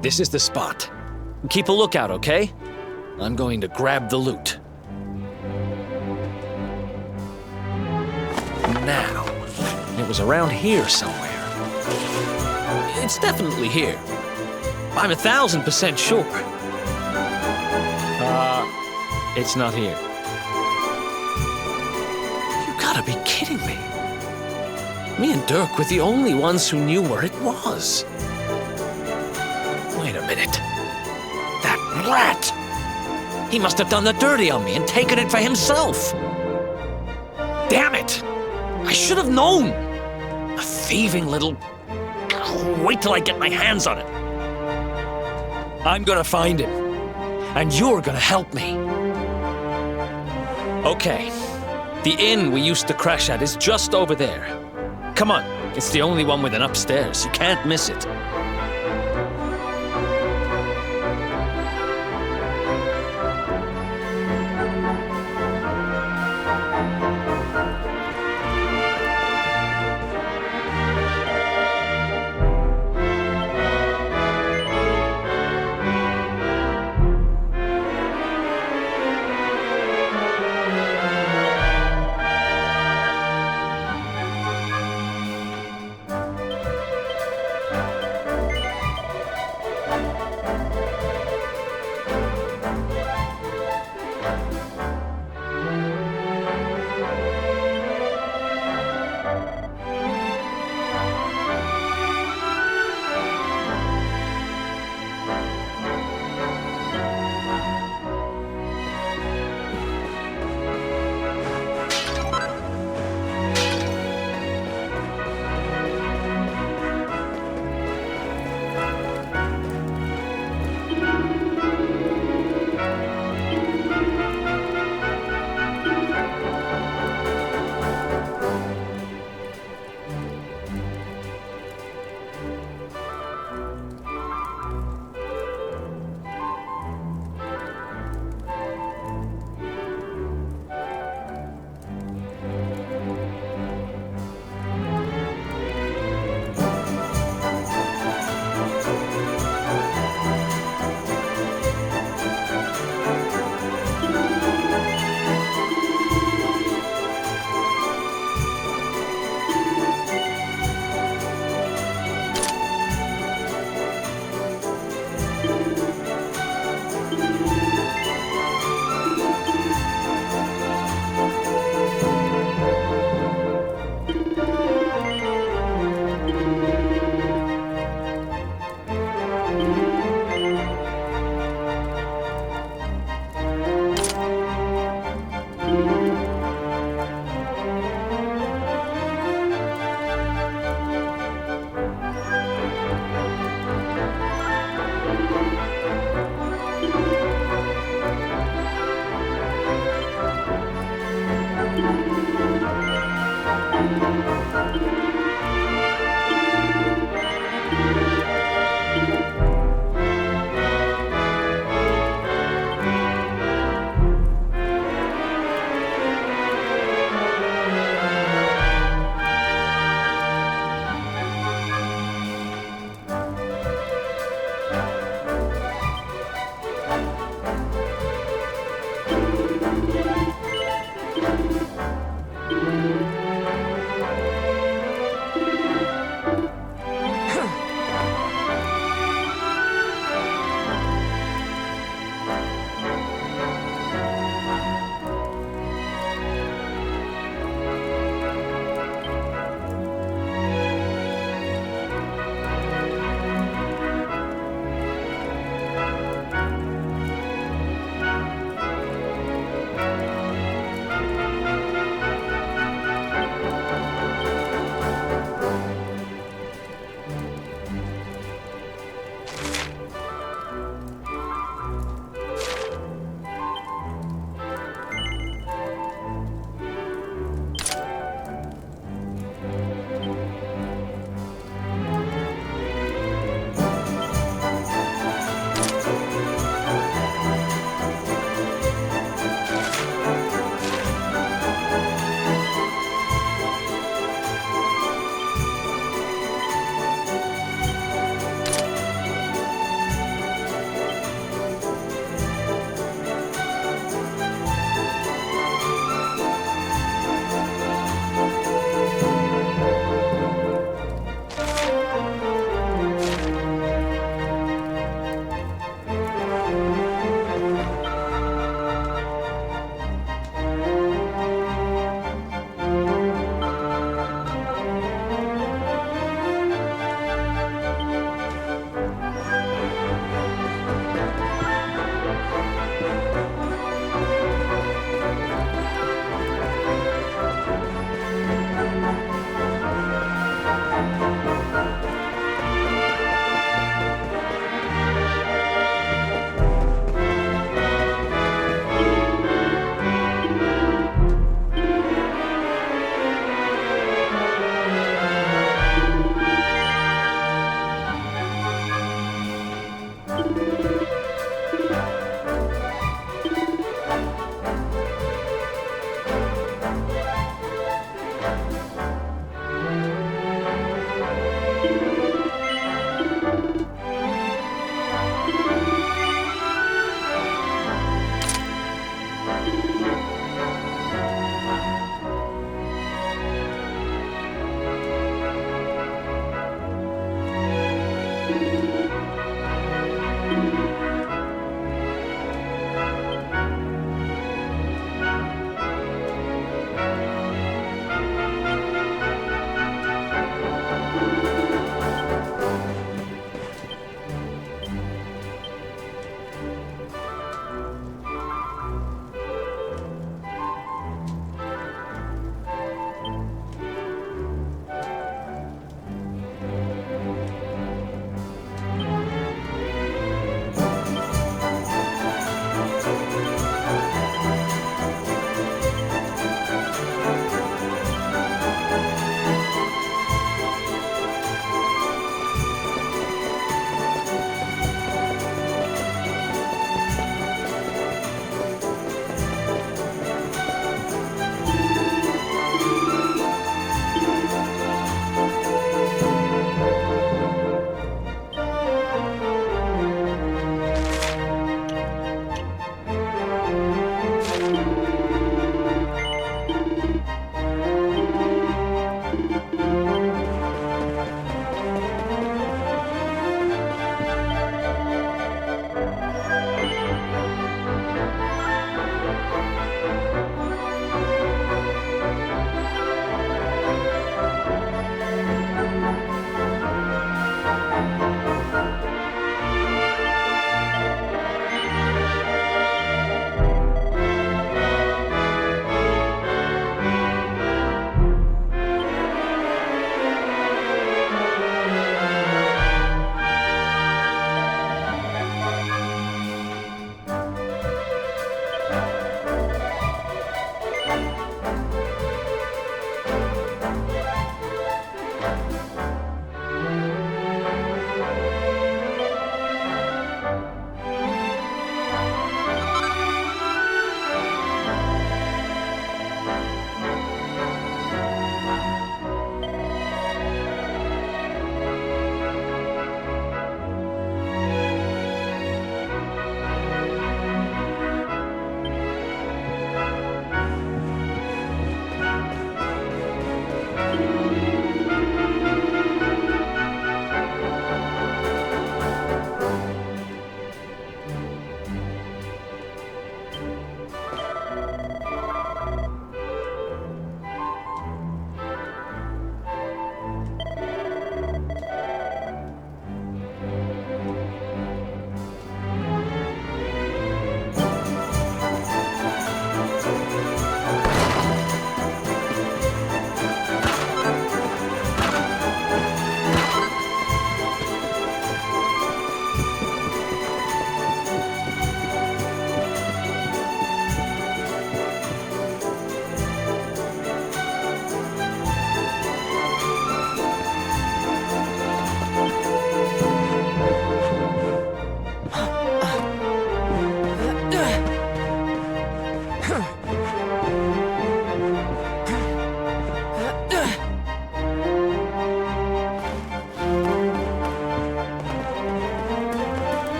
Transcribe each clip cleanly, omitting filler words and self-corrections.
This is the spot. Keep a lookout, okay? I'm going to grab the loot. Now, it was around here somewhere. It's definitely here. I'm 1,000% sure. It's not here. You gotta be kidding me. Me and Dirk were the only ones who knew where it was. Wait a minute. That rat! He must have done the dirty on me and taken it for himself. Damn it! I should have known! A thieving little... Wait till I get my hands on it. I'm gonna find him. And you're gonna help me. Okay. The inn we used to crash at is just over there. Come on. It's the only one with an upstairs. You can't miss it.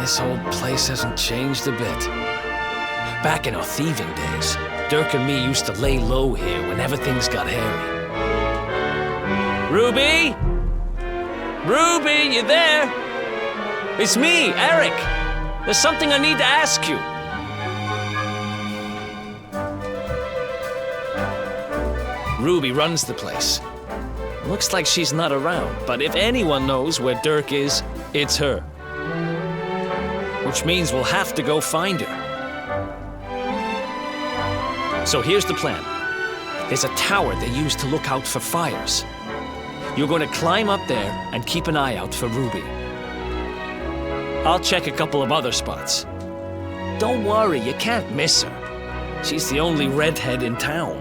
This old place hasn't changed a bit. Back in our thieving days, Dirk and me used to lay low here whenever things got hairy. Ruby? Ruby, you there? It's me, Eric. There's something I need to ask you. Ruby runs the place. Looks like she's not around, but if anyone knows where Dirk is, it's her. Which means we'll have to go find her. So here's the plan. There's a tower they use to look out for fires. You're going to climb up there and keep an eye out for Ruby. I'll check a couple of other spots. Don't worry, you can't miss her. She's the only redhead in town.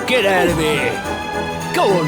Get out of here! Go on!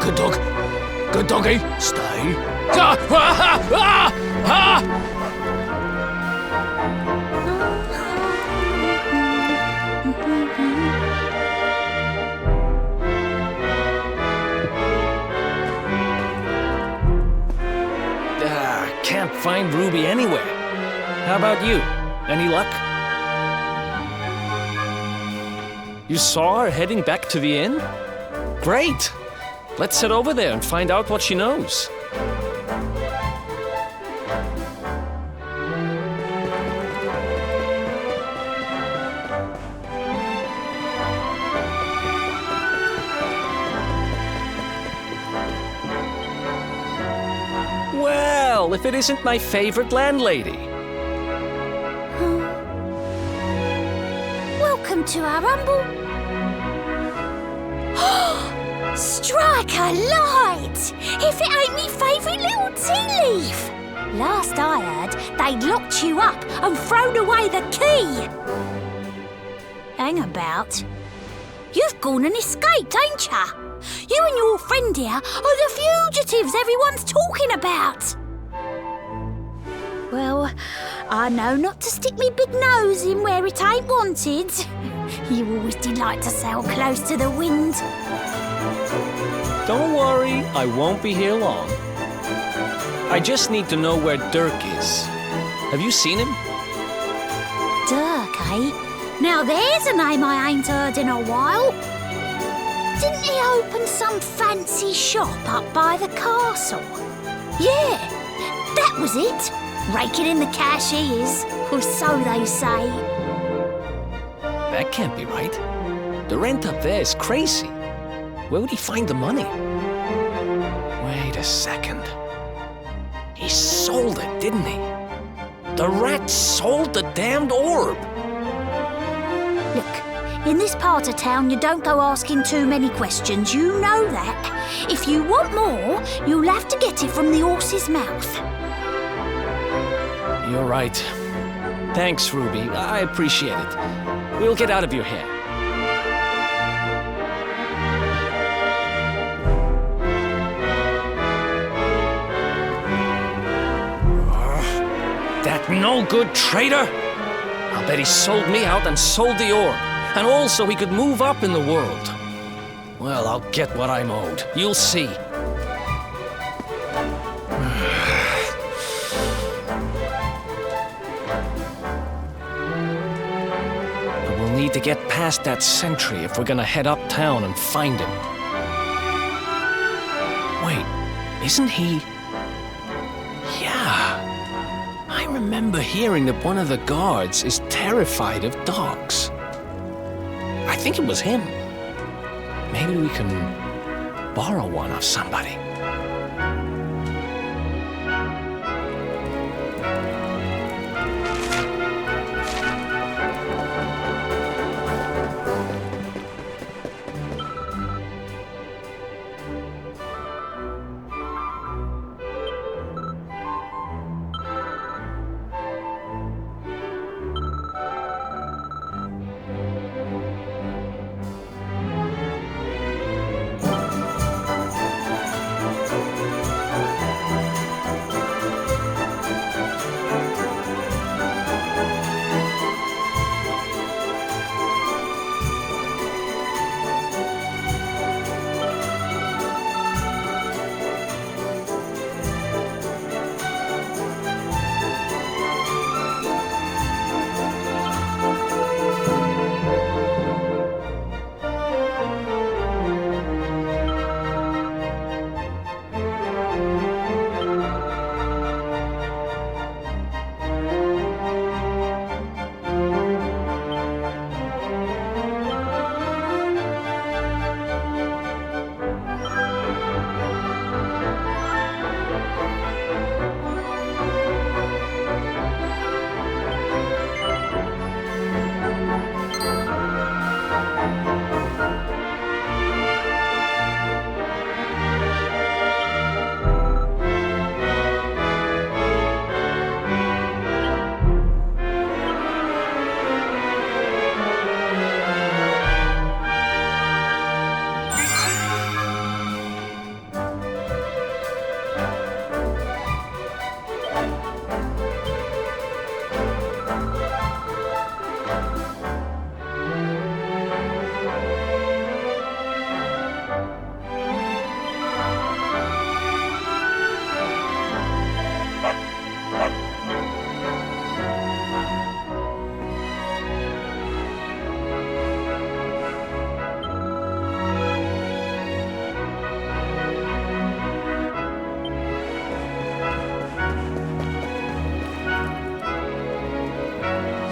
Good dog. Good doggy. Stay. Can't find Ruby anywhere. How about you? Any luck? You saw her heading back to the inn? Great! Let's head over there and find out what she knows. Well, if it isn't my favorite landlady. Welcome to our humble... Strike a light! If it ain't me favourite little tea leaf! Last I heard, they'd locked you up and thrown away the key! Hang about. You've gone and escaped, ain't ya? You and your friend here are the fugitives everyone's talking about! Well, I know not to stick me big nose in where it ain't wanted. You always delight to sail close to the wind. Don't worry, I won't be here long. I just need to know where Dirk is. Have you seen him? Dirk, eh? Now there's a name I ain't heard in a while. Didn't he open some fancy shop up by the castle? Yeah, that was it. Raking in the cash he is, or so they say. That can't be right. The rent up there is crazy. Where would he find the money? Wait a second. He sold it, didn't he? The rat sold the damned orb. Look, in this part of town you don't go asking too many questions, you know that. If you want more, you'll have to get it from the horse's mouth. You're right. Thanks, Ruby. I appreciate it. We'll get out of your hair. That no-good traitor! I'll bet he sold me out and sold the orb. And also he could move up in the world. Well, I'll get what I'm owed. You'll see. But we'll need to get past that sentry if we're gonna head uptown and find him. Wait, isn't he... Yeah. I remember hearing that one of the guards is terrified of dogs. I think it was him. Maybe we can borrow one of somebody.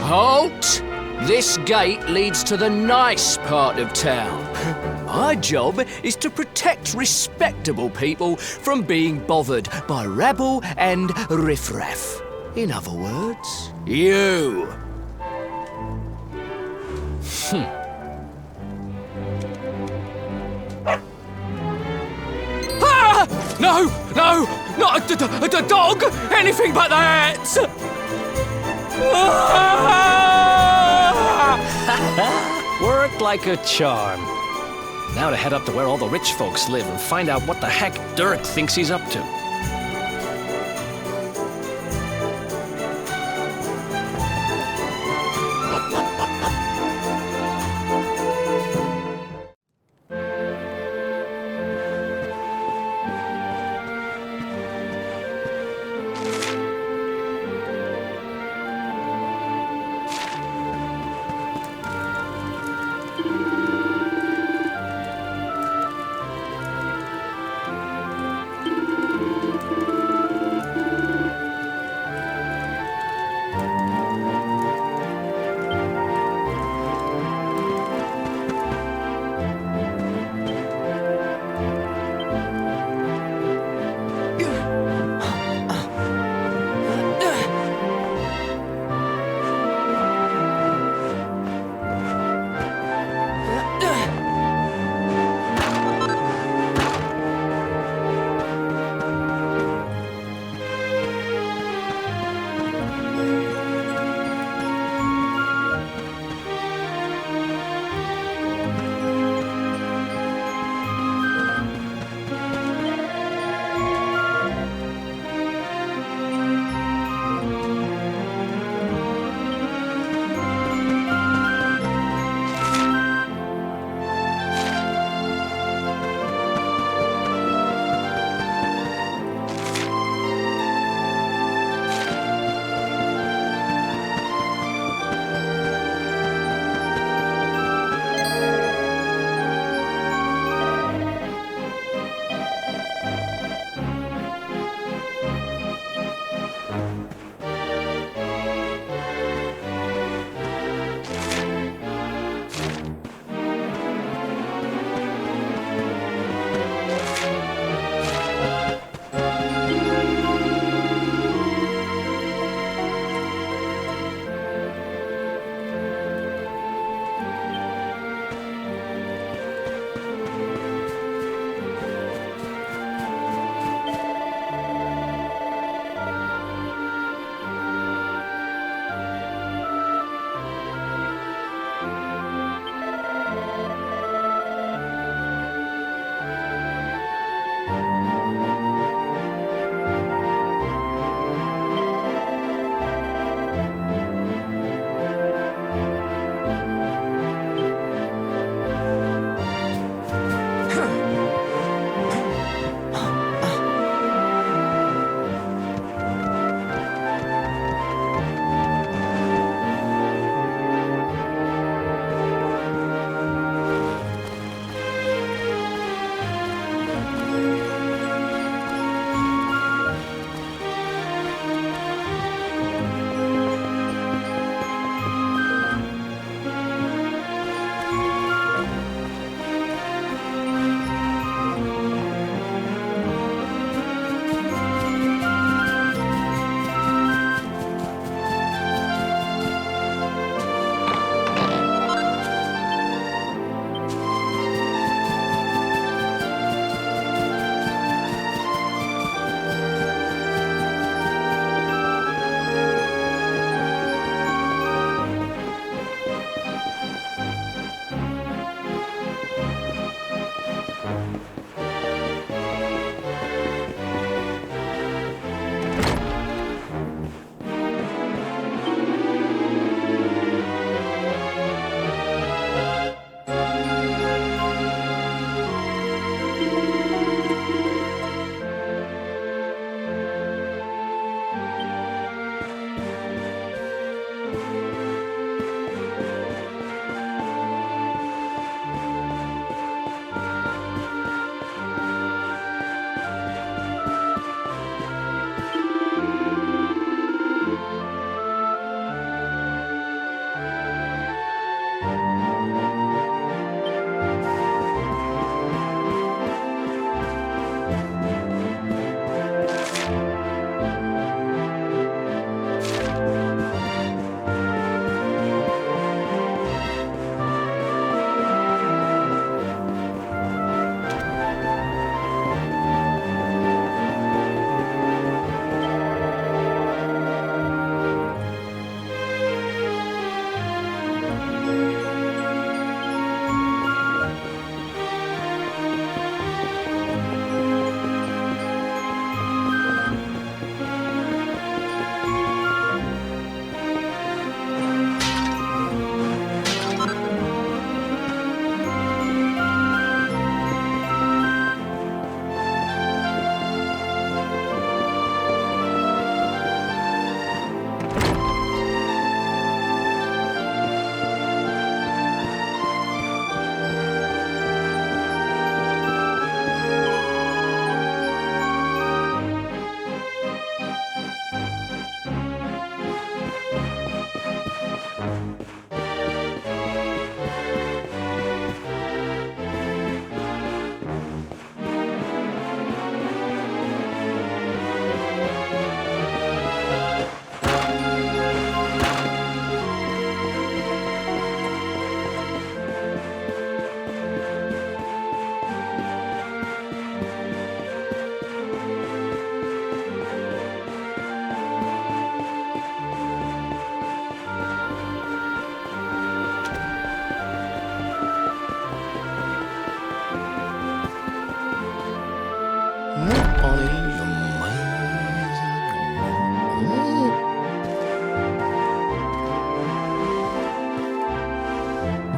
Halt! This gate leads to the nice part of town. My job is to protect respectable people from being bothered by rabble and riffraff. In other words, you. Ah! No! No! Not a dog! Anything but that! Worked like a charm. Now to head up to where all the rich folks live and find out what the heck Dirk thinks he's up to.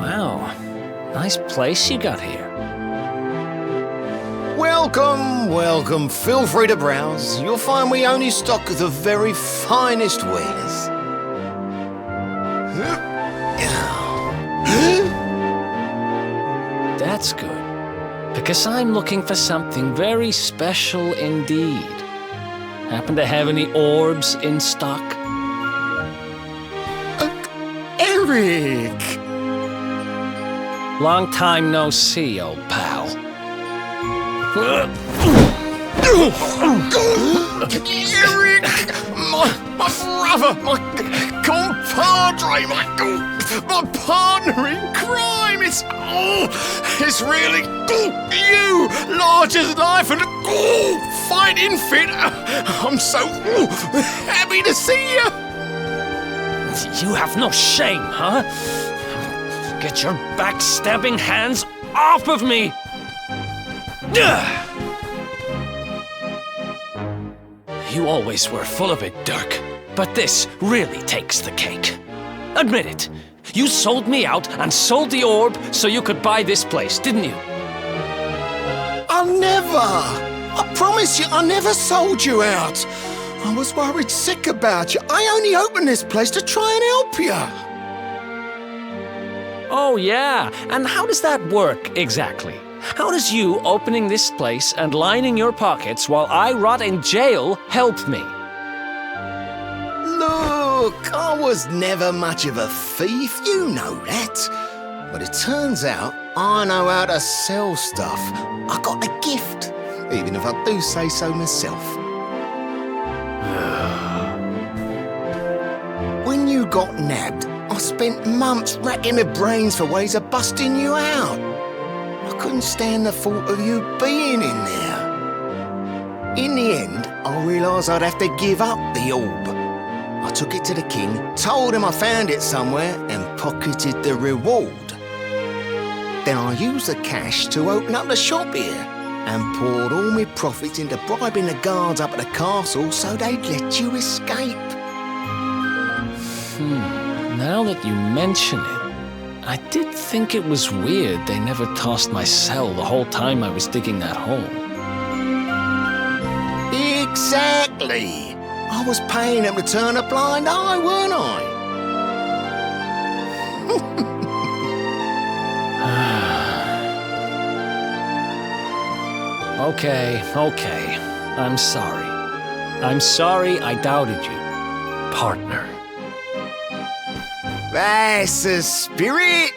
Wow, nice place you got here. Welcome, welcome. Feel free to browse. You'll find we only stock the very finest wares. That's good, because I'm looking for something very special indeed. Happen to have any orbs in stock? Eric! Long time no see, old pal. Eric! My brother, my compadre, my partner in crime! It's really you! Large as life and fighting fit! I'm so happy to see you! You have no shame, huh? Get your backstabbing hands off of me! You always were full of it, Dirk. But this really takes the cake. Admit it. You sold me out and sold the orb so you could buy this place, didn't you? I promise you, I never sold you out. I was worried sick about you. I only opened this place to try and help you. Oh, yeah. And how does that work exactly? How does you opening this place and lining your pockets while I rot in jail help me? Look, I was never much of a thief, you know that. But it turns out I know how to sell stuff. I got a gift, even if I do say so myself. When you got nabbed, I spent months racking my brains for ways of busting you out. I couldn't stand the thought of you being in there. In the end, I realised I'd have to give up the orb. I took it to the king, told him I found it somewhere, and pocketed the reward. Then I used the cash to open up the shop here, and poured all my profits into bribing the guards up at the castle so they'd let you escape. Now that you mention it, I did think it was weird they never tossed my cell the whole time I was digging that hole. Exactly! I was paying them to turn a blind eye, weren't I? Okay. I'm sorry. I'm sorry I doubted you, partner. That's the spirit!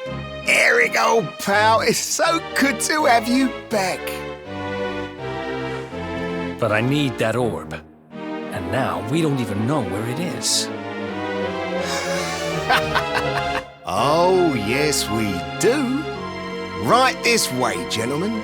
Eric, old pal, it's so good to have you back. But I need that orb. And now we don't even know where it is. Oh, yes, we do. Right this way, gentlemen.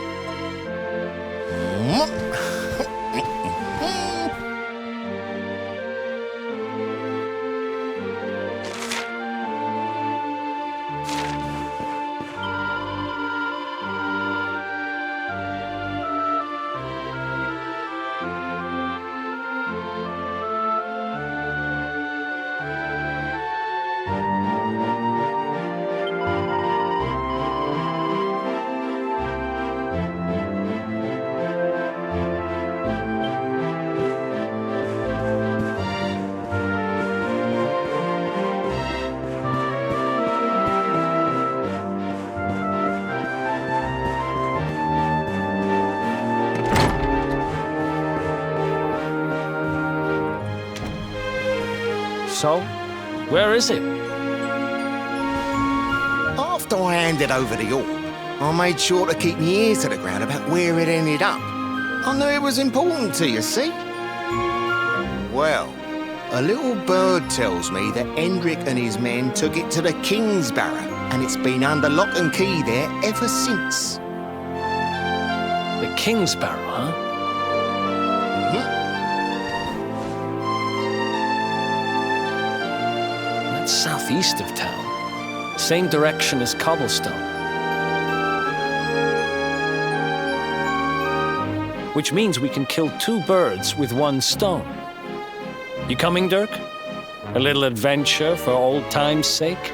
So, where is it? After I handed over the orb, I made sure to keep my ears to the ground about where it ended up. I knew it was important to you, see? Well, a little bird tells me that Hendrik and his men took it to the King's Barrow, and it's been under lock and key there ever since. The King's Barrow, huh? That's southeast of town. Same direction as Cobblestone. Which means we can kill two birds with one stone. You coming, Dirk? A little adventure for old time's sake?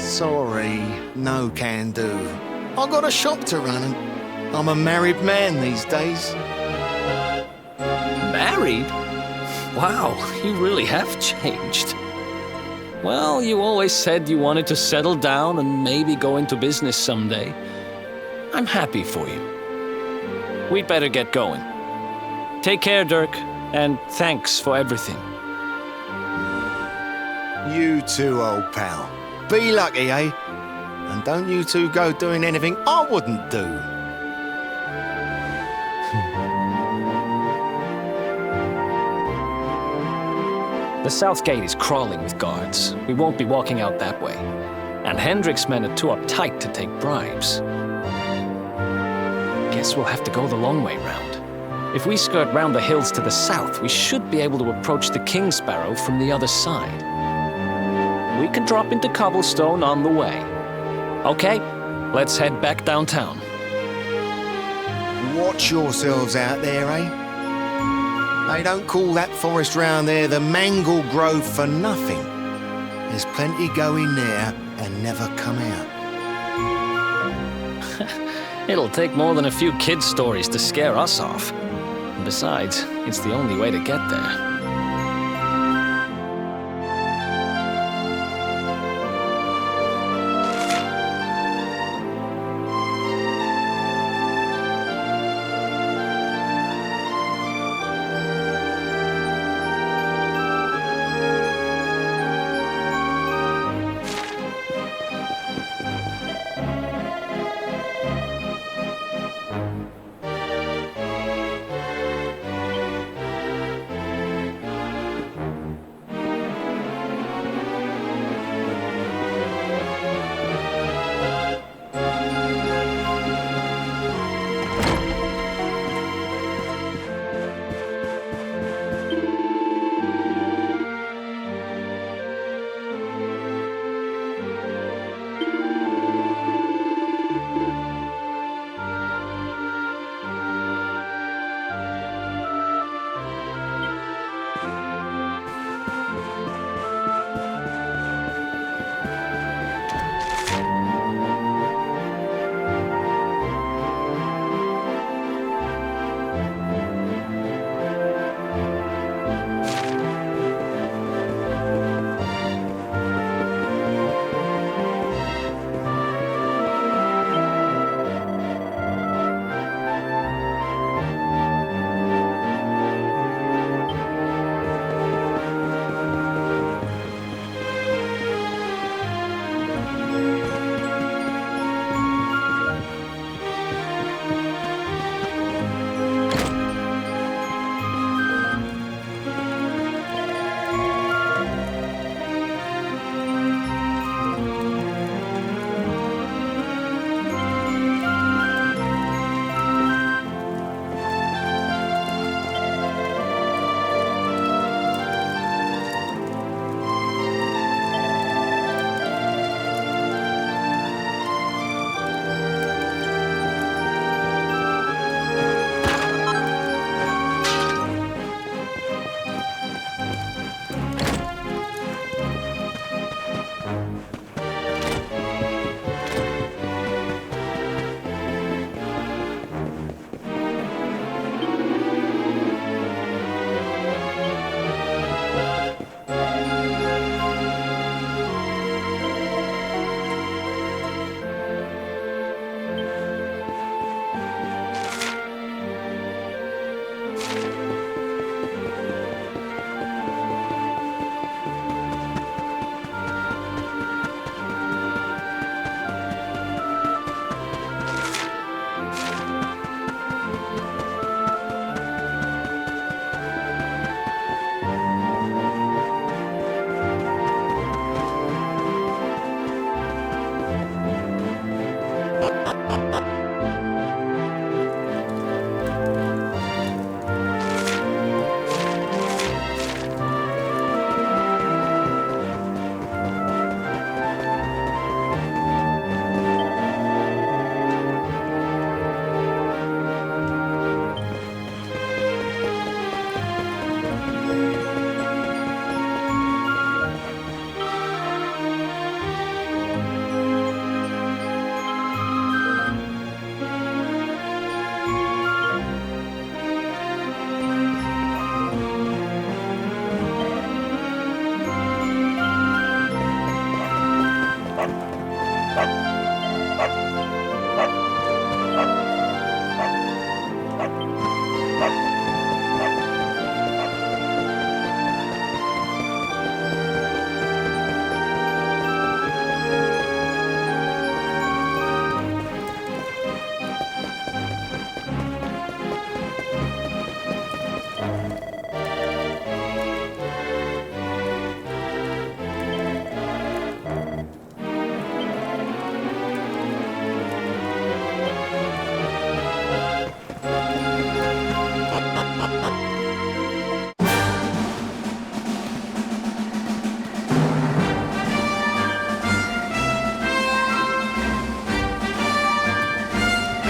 Sorry, no can do. I got a shop to run and I'm a married man these days. Married? Wow, you really have changed. Well, you always said you wanted to settle down and maybe go into business someday. I'm happy for you. We'd better get going. Take care, Dirk, and thanks for everything. You too, old pal. Be lucky, eh? And don't you two go doing anything I wouldn't do. The south gate is crawling with guards. We won't be walking out that way. And Hendrik's men are too uptight to take bribes. Guess we'll have to go the long way round. If we skirt round the hills to the south, we should be able to approach the King Sparrow from the other side. We can drop into cobblestone on the way. Okay, let's head back downtown. Watch yourselves out there, eh? They don't call that forest round there the Mangle Grove for nothing. There's plenty go in there and never come out. It'll take more than a few kids' stories to scare us off. And besides, it's the only way to get there.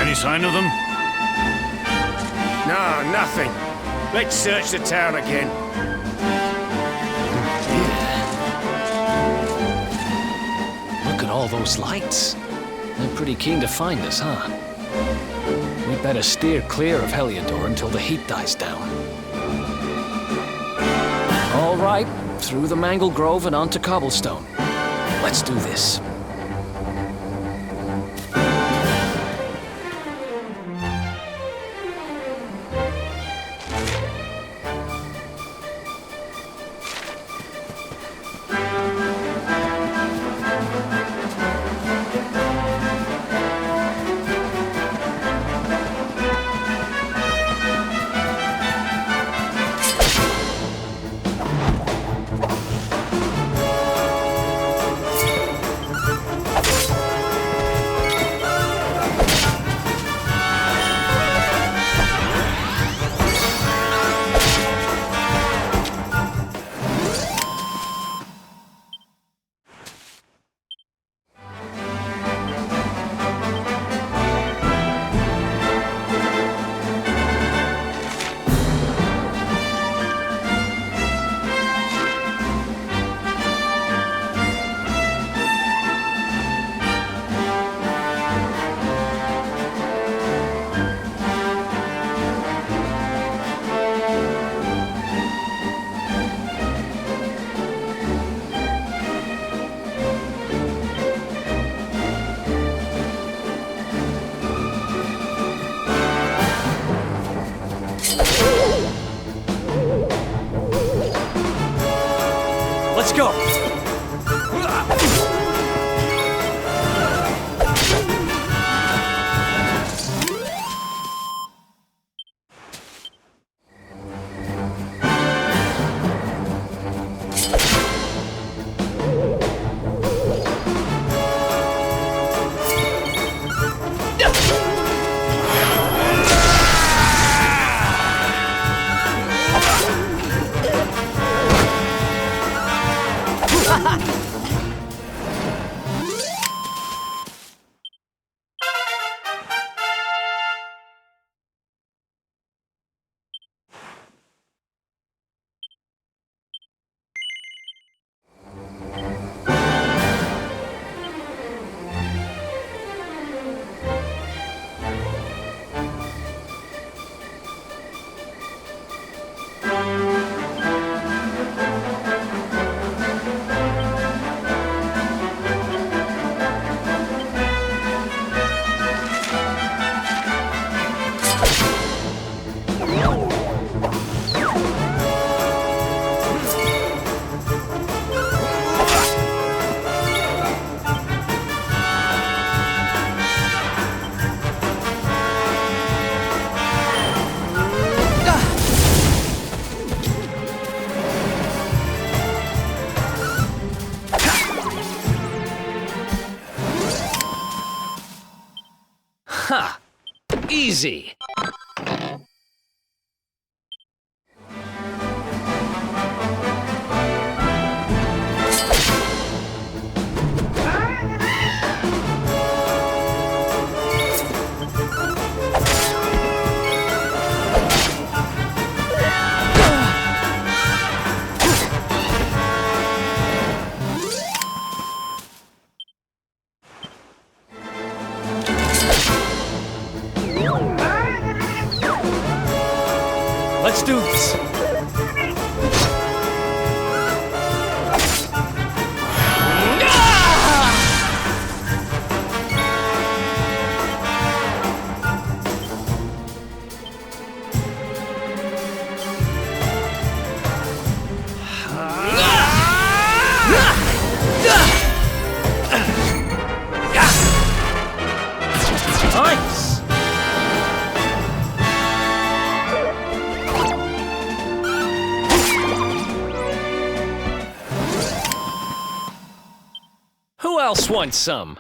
Any sign of them? No, nothing. Let's search the town again. Look at all those lights. They're pretty keen to find us, huh? We better steer clear of Heliodor until the heat dies down. All right, through the Mangle Grove and onto Cobblestone. Let's do this. Let's go! Ha! Easy! Let's do this! Nice! Who else wants some?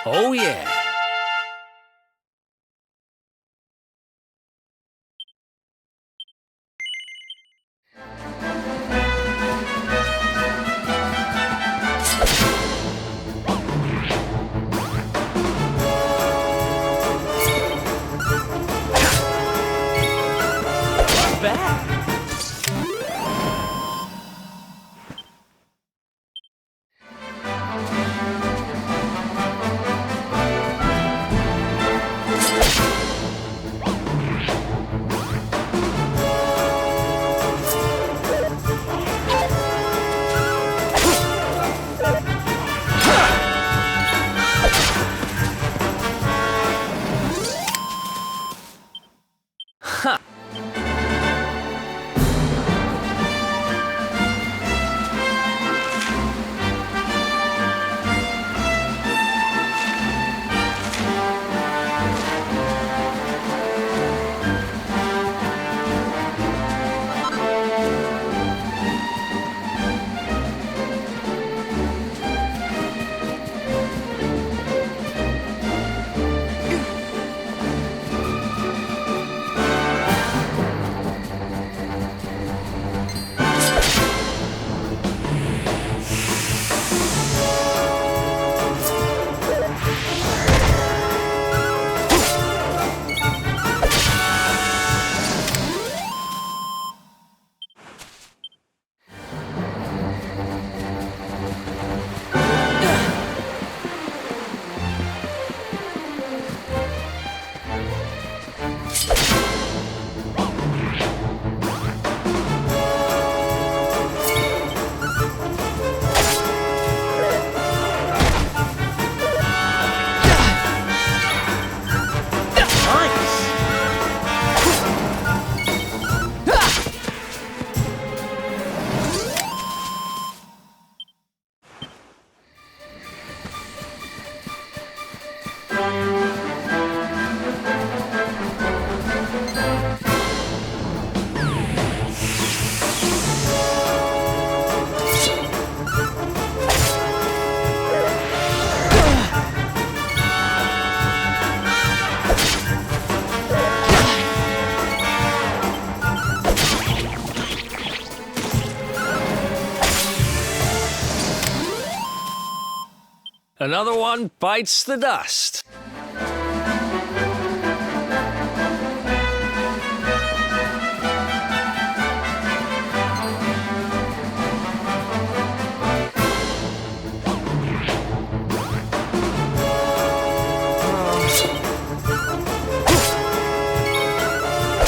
Oh, yeah. Not bad. Another one bites the dust.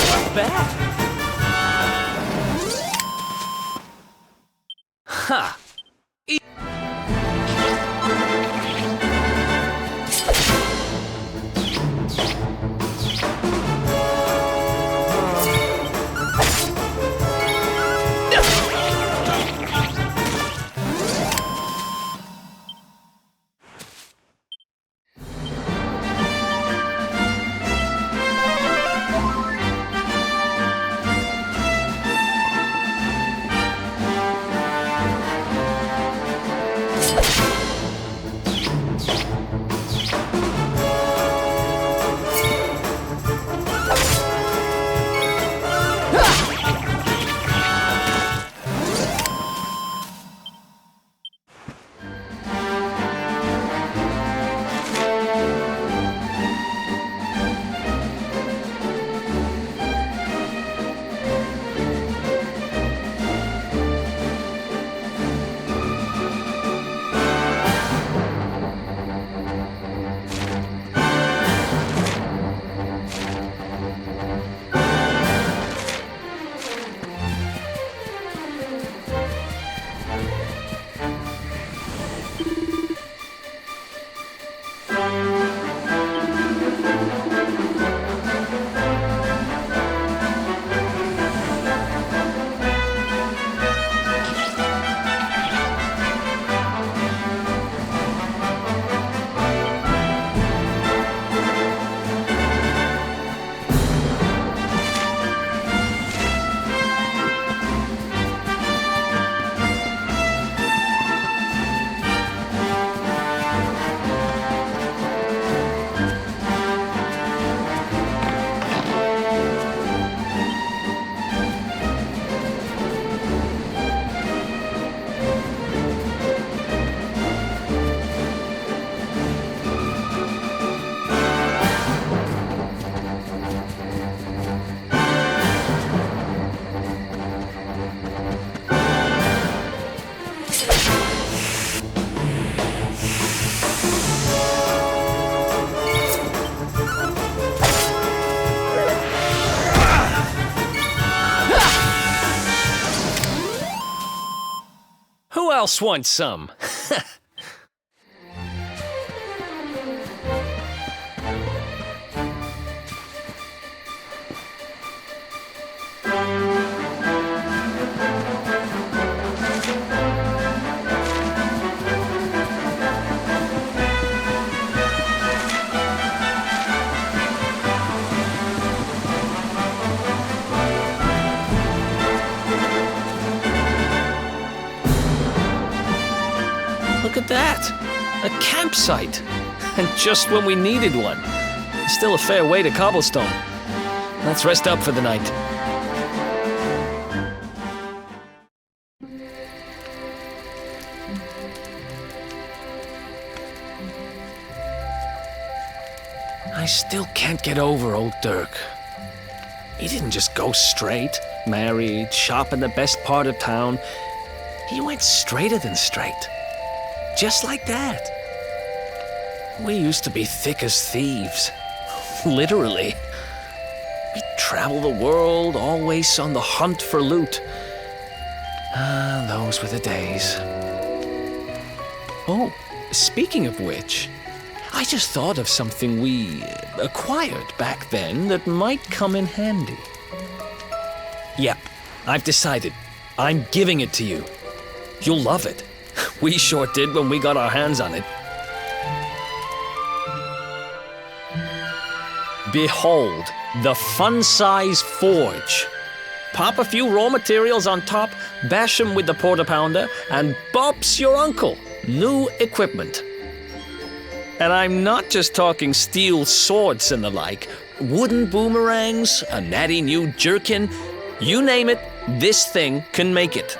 Not bad. Ha! else wants some? Look at that! A campsite! And just when we needed one. Still a fair way to cobblestone. Let's rest up for the night. I still can't get over old Dirk. He didn't just go straight, married, shop in the best part of town. He went straighter than straight. Just like that. We used to be thick as thieves. Literally. We'd travel the world, always on the hunt for loot. Ah, those were the days. Oh, speaking of which, I just thought of something we acquired back then that might come in handy. Yep, I've decided. I'm giving it to you. You'll love it. We sure did when we got our hands on it. Behold, the fun-size forge. Pop a few raw materials on top, bash 'em with the porta-pounder, and bop's your uncle. New equipment. And I'm not just talking steel swords and the like. Wooden boomerangs, a natty new jerkin. You name it, this thing can make it.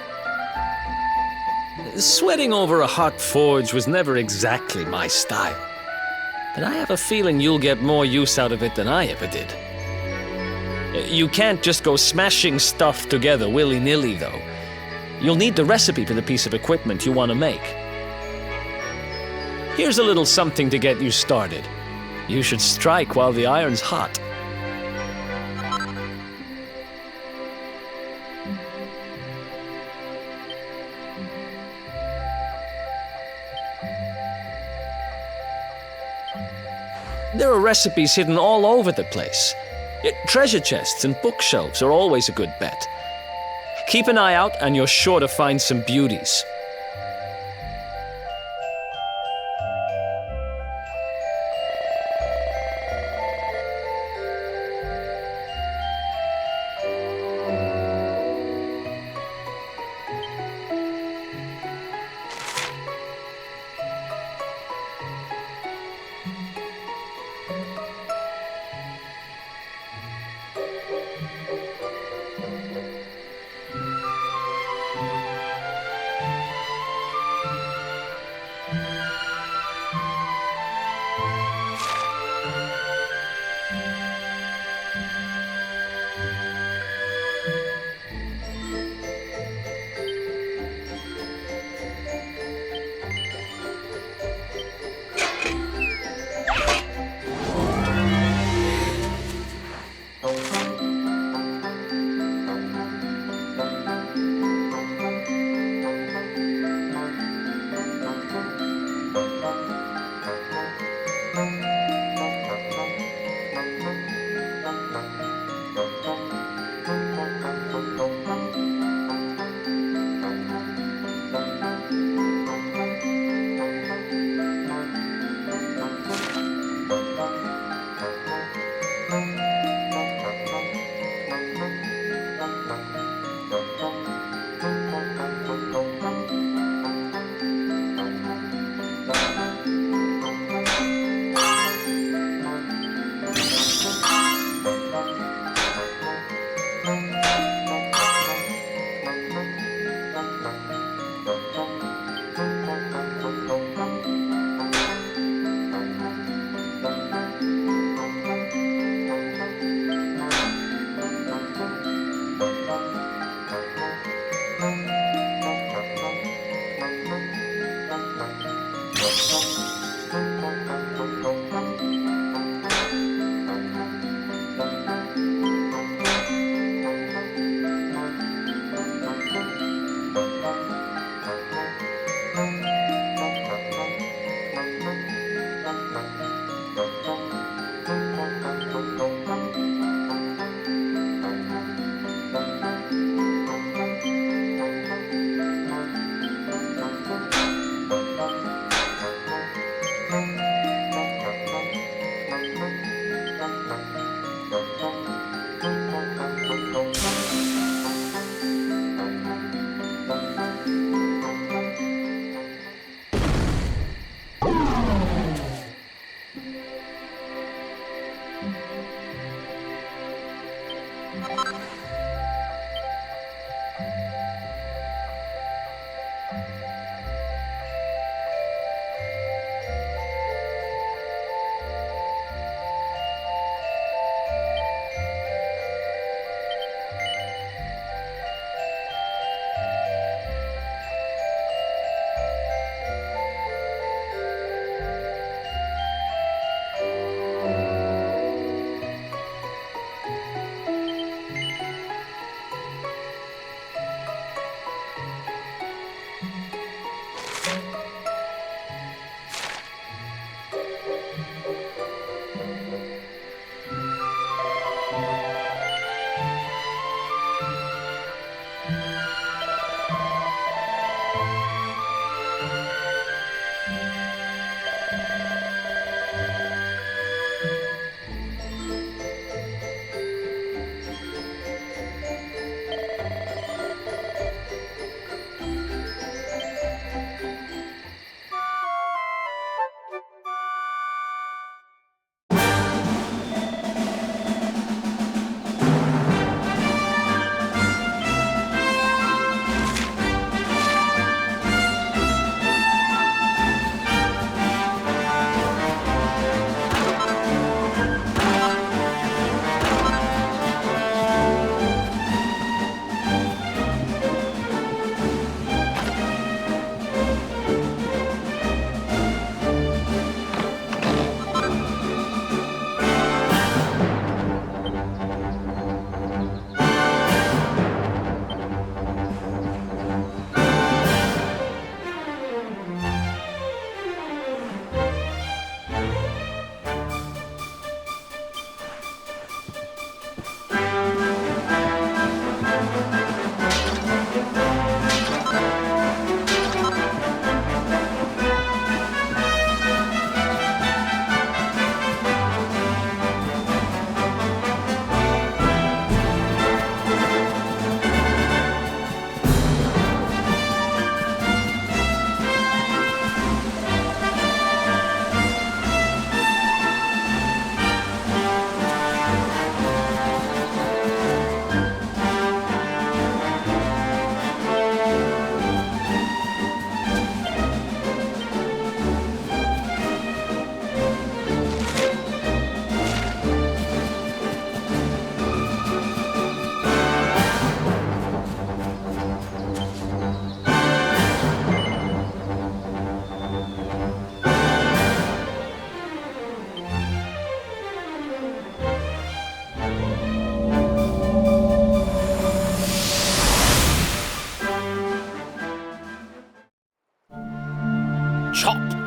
Sweating over a hot forge was never exactly my style. But I have a feeling you'll get more use out of it than I ever did. You can't just go smashing stuff together willy-nilly, though. You'll need the recipe for the piece of equipment you want to make. Here's a little something to get you started. You should strike while the iron's hot. There are recipes hidden all over the place. Treasure chests and bookshelves are always a good bet. Keep an eye out and you're sure to find some beauties.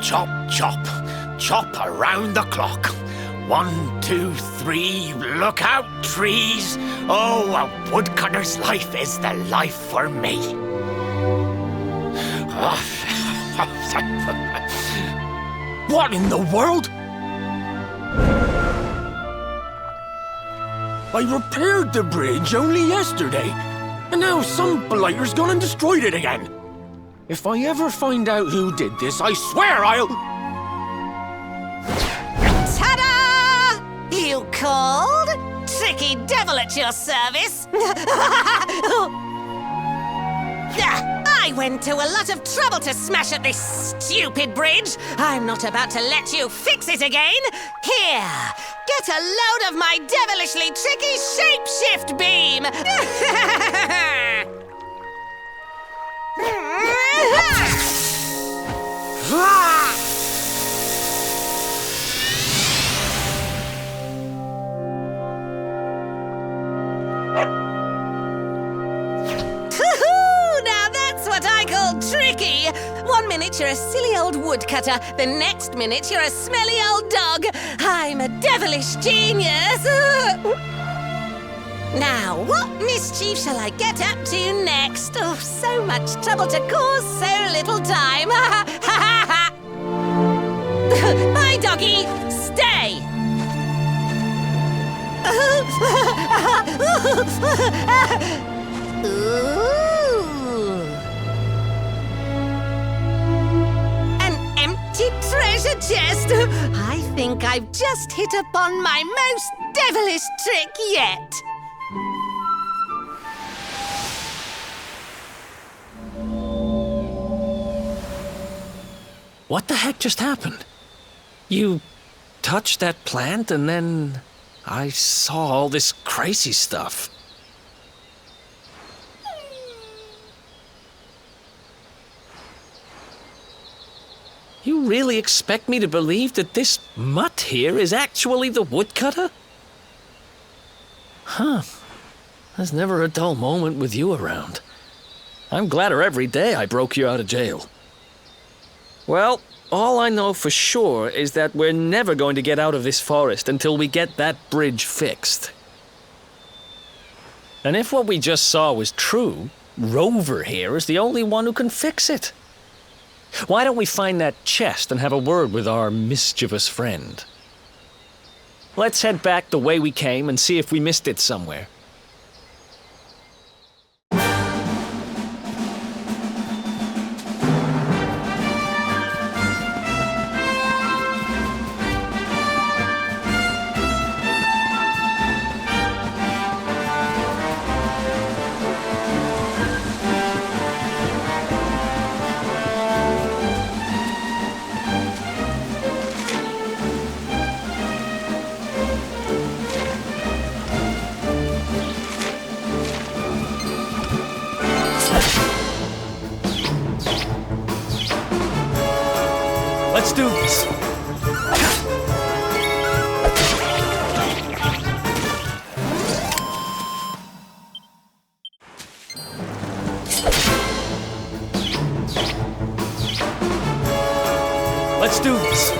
Chop, chop, chop around the clock. 1, 2, 3, look out, trees. Oh, a woodcutter's life is the life for me. What in the world? I repaired the bridge only yesterday, and now some blighter's gone and destroyed it again. If I ever find out who did this, I swear I'll... Ta-da! You called? Tricky devil at your service. I went to a lot of trouble to smash at this stupid bridge. I'm not about to let you fix it again. Here, get a load of my devilishly tricky shapeshift beam. Now that's what I call tricky. 1 minute you're a silly old woodcutter, the next minute you're a smelly old dog. I'm a devilish genius. Now, what mischief shall I get up to next? Oh, so much trouble to cause so little time. Bye, doggy! Stay! Ooh. An empty treasure chest! I think I've just hit upon my most devilish trick yet! What the heck just happened? You touched that plant and then I saw all this crazy stuff. You really expect me to believe that this mutt here is actually the woodcutter? Huh. There's never a dull moment with you around. I'm gladder every day I broke you out of jail. Well, all I know for sure is that we're never going to get out of this forest until we get that bridge fixed. And if what we just saw was true, Rover here is the only one who can fix it. Why don't we find that chest and have a word with our mischievous friend? Let's head back the way we came and see if we missed it somewhere. Let's do this. Let's do this.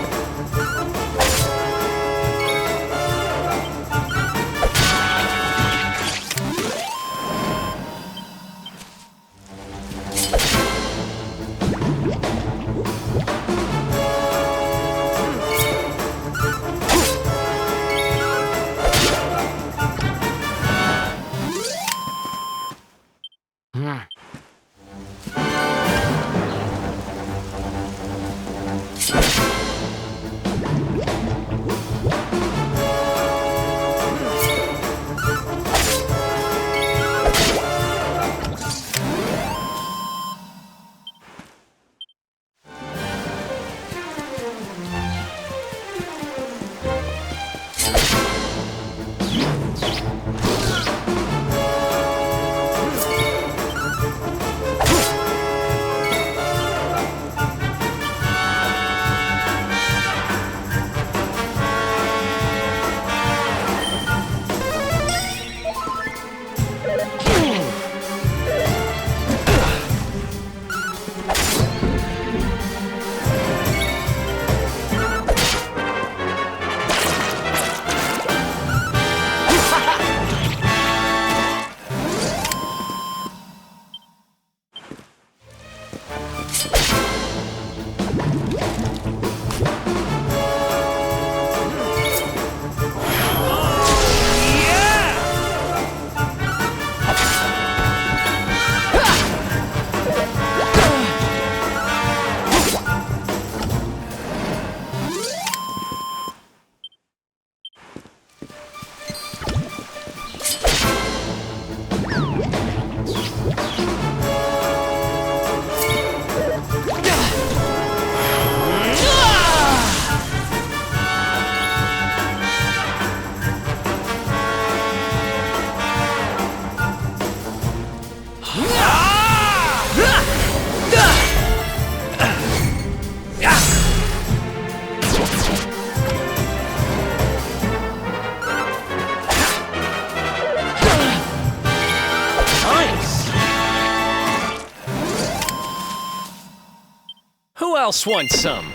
Who else wants some?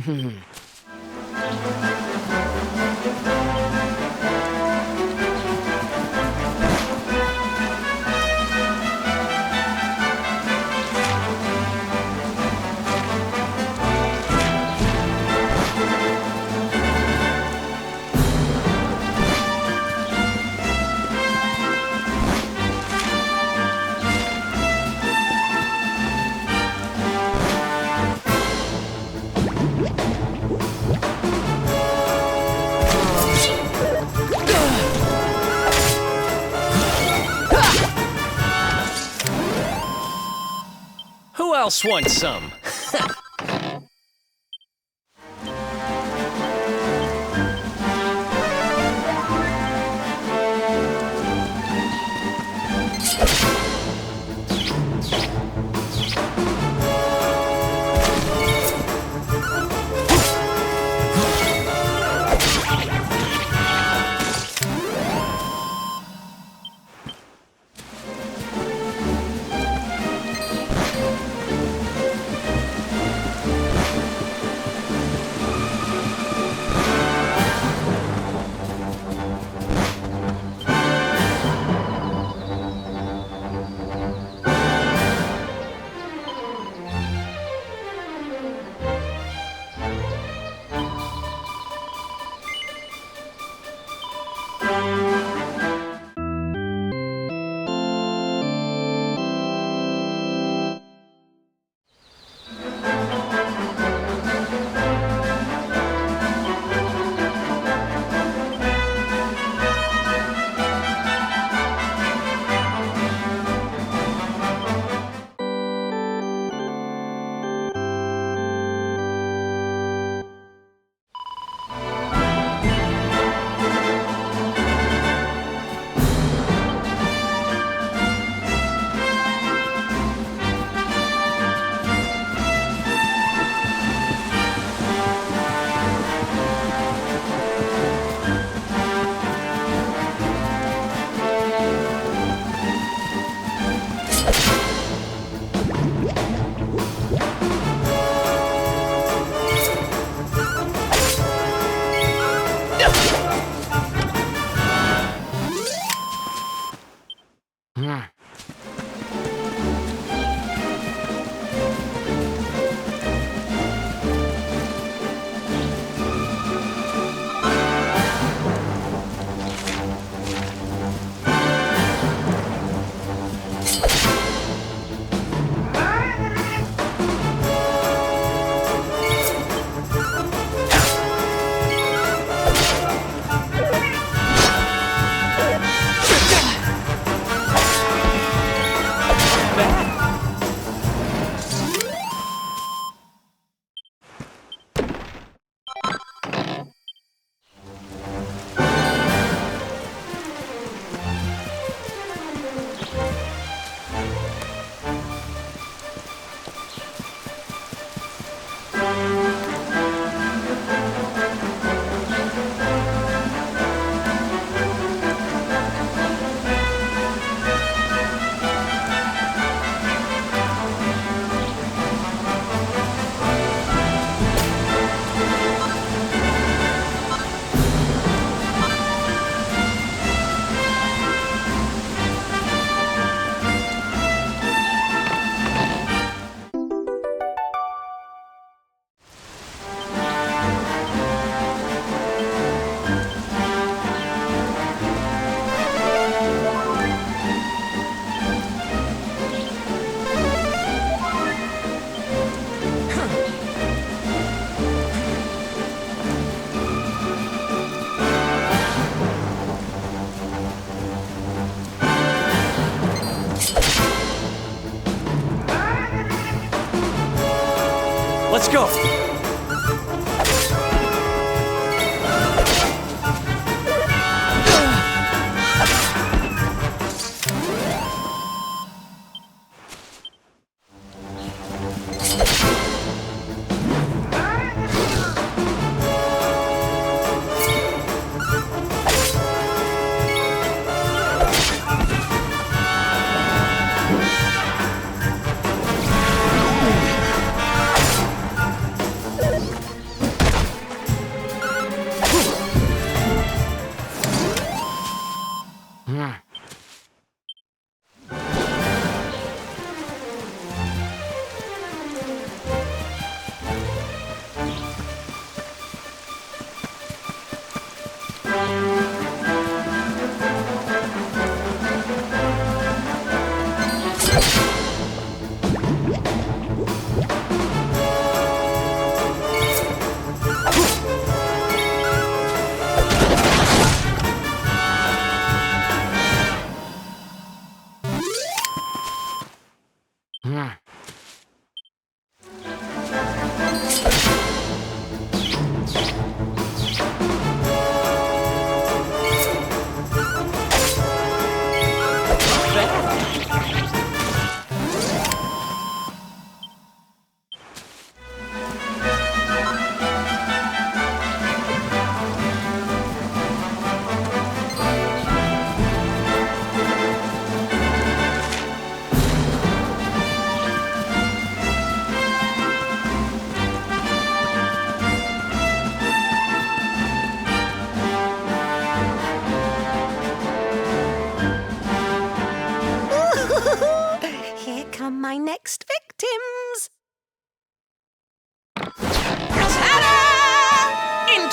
Who else wants some?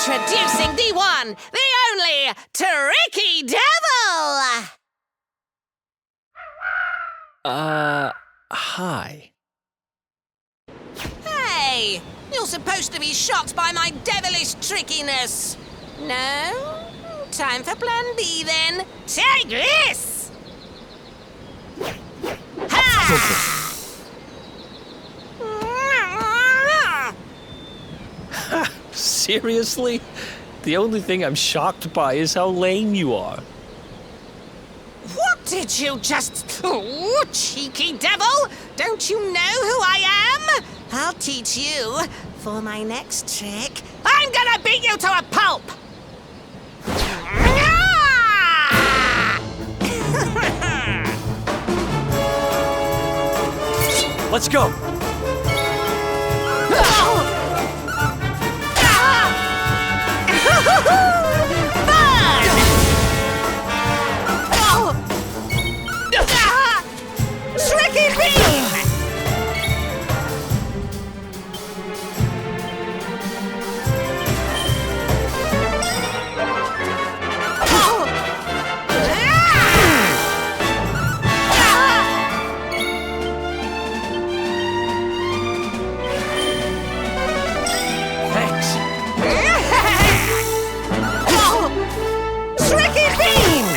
Introducing the one, the only, Tricky Devil! Hi. Hey, you're supposed to be shocked by my devilish trickiness. No? Time for plan B then. Take this! Ha! Seriously? The only thing I'm shocked by is how lame you are. What did you just... Oh, cheeky devil! Don't you know who I am? I'll teach you. For my next trick, I'm gonna beat you to a pulp! Let's go! Tricky beam! Thanks. Tricky beam!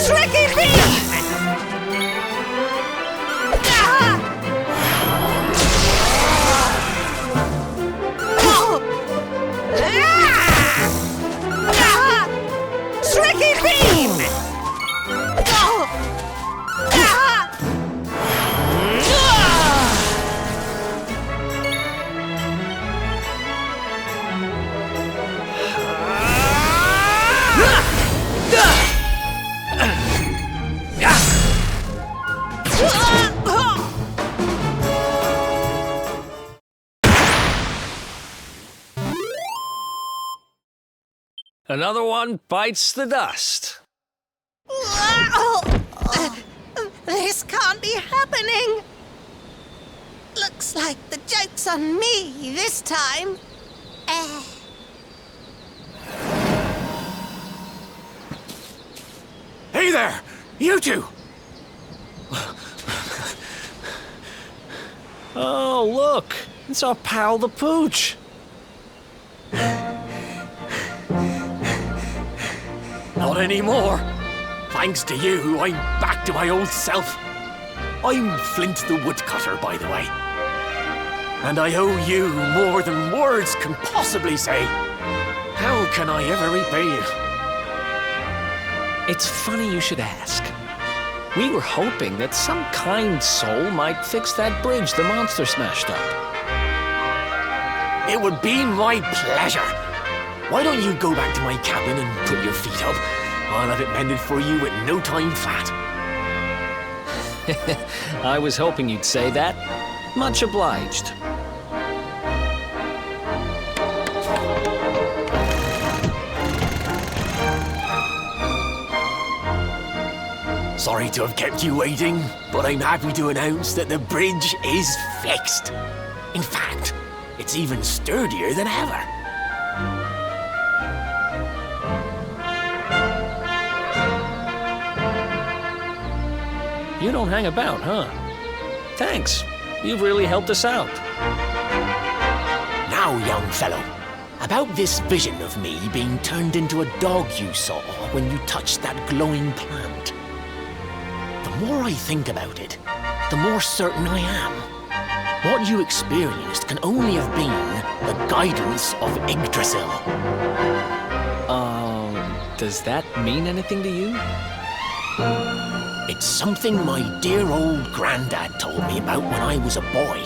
Tricky beam! Tricky beam! Another one bites the dust. This can't be happening. Looks like the joke's on me this time. Hey there! You two! Oh, look! It's our pal the Pooch! Not anymore. Thanks to you, I'm back to my old self. I'm Flint the Woodcutter, by the way. And I owe you more than words can possibly say. How can I ever repay you? It's funny you should ask. We were hoping that some kind soul might fix that bridge the monster smashed up. It would be my pleasure. Why don't you go back to my cabin and put your feet up? I'll have it mended for you in no time flat. I was hoping you'd say that. Much obliged. Sorry to have kept you waiting, but I'm happy to announce that the bridge is fixed. In fact, it's even sturdier than ever. You don't hang about, huh? Thanks. You've really helped us out. Now, young fellow, about this vision of me being turned into a dog you saw when you touched that glowing plant. The more I think about it, the more certain I am. What you experienced can only have been the guidance of Yggdrasil. Does that mean anything to you? It's something my dear old granddad told me about when I was a boy.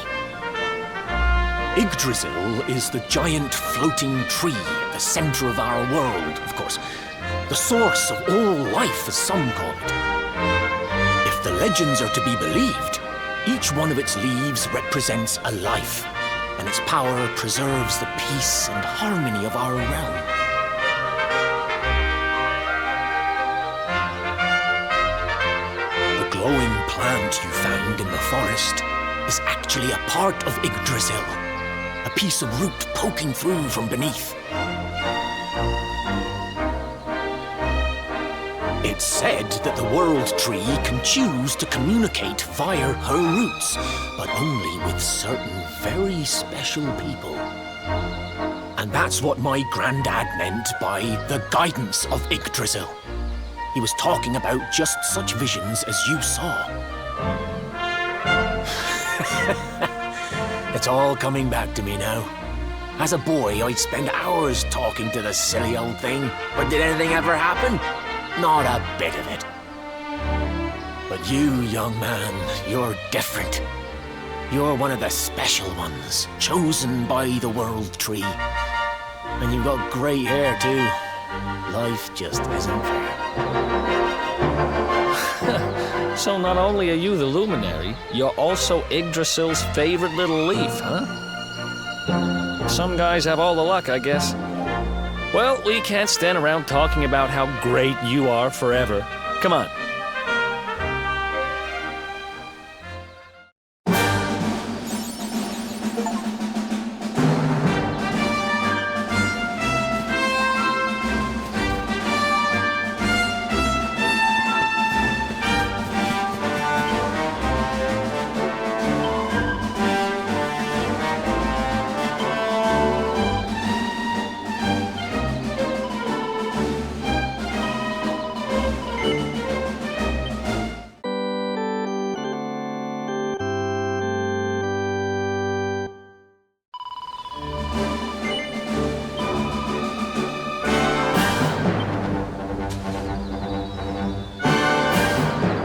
Yggdrasil is the giant floating tree at the center of our world, of course. The source of all life, as some call it. If the legends are to be believed, each one of its leaves represents a life, and its power preserves the peace and harmony of our realm. The glowing plant you found in the forest is actually a part of Yggdrasil, a piece of root poking through from beneath. It's said that the World Tree can choose to communicate via her roots, but only with certain very special people. And that's what my granddad meant by the guidance of Yggdrasil. He was talking about just such visions as you saw. It's all coming back to me now. As a boy, I'd spend hours talking to the silly old thing, but did anything ever happen? Not a bit of it. But you, young man, you're different. You're one of the special ones, chosen by the World Tree. And you've got great hair, too. Life just isn't fair. So not only are you the luminary, you're also Yggdrasil's favorite little leaf, huh? Some guys have all the luck, I guess. Well, we can't stand around talking about how great you are forever. Come on,